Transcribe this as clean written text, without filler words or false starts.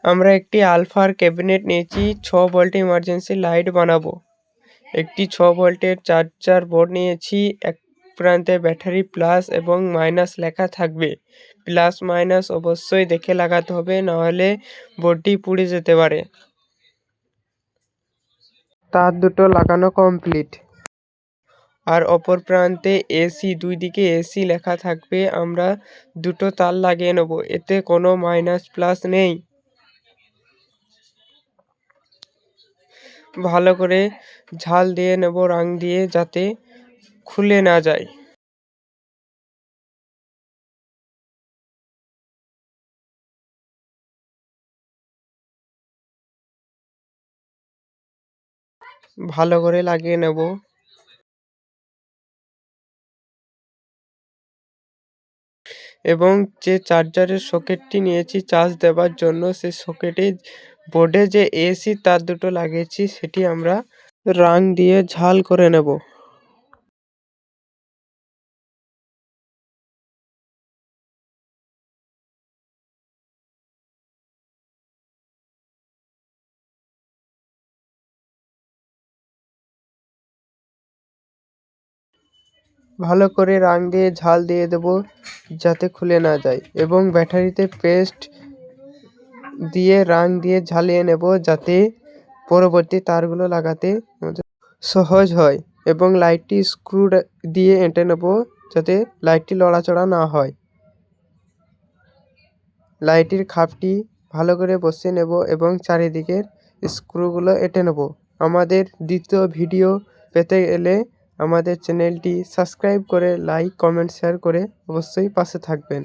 আমরা একটি আলফার ক্যাবিনেট নিয়েছি, 6 ভোল্ট ইমার্জেন্সি লাইট বানাবো। একটি 6 ভোল্টের চার্জার বোর্ড নিয়েছি, এক প্রান্তে ব্যাটারি প্লাস এবং মাইনাস লেখা থাকবে। প্লাস মাইনাস অবশ্যই দেখে লাগাতে হবে, নাহলে বোর্ডটি পুড়ে যেতে পারে। তার দুটো লাগানো কমপ্লিট। আর অপর প্রান্তে এসি, দুই দিকে এসি লেখা থাকবে। আমরা দুটো তার লাগিয়ে নেব, এতে কোনো মাইনাস প্লাস নেই। ভালো করে ঝাল দিয়ে নেব রং দিয়ে, যাতে খুলে না যায়। ভালো করে লাগিয়ে নেব। এবং যে চার্জারের সকেটটি নিয়েছি চার্জ দেওয়ার জন্য, সেই সকেটে বোর্ডে যে এসি তার দুটো লাগিয়েছি, সেটি আমরা রং দিয়ে ঝাল করে নেব। ভালো করে রং দিয়ে ঝাল দিয়ে দেব, যাতে খুলে না যায়। এবং ব্যাটারিতে পেস্ট দিয়ে রং দিয়ে ঝালিয়ে নেব, যাতে পরবর্তী তারগুলো লাগাতে সহজ হয়। এবং লাইটটি স্ক্রু দিয়ে এঁটে নেব, যাতে লাইটটি লড়াচড়া না হয়। লাইটের খাপটি ভালো করে বসিয়ে নেব এবং চারিদিকের স্ক্রুগুলো এঁটে নেব। আমাদের দ্বিতীয় ভিডিও পেতে গেলে আমাদের চ্যানেলটি সাবস্ক্রাইব করে লাইক, কমেন্ট, শেয়ার করে অবশ্যই পাশে থাকবেন।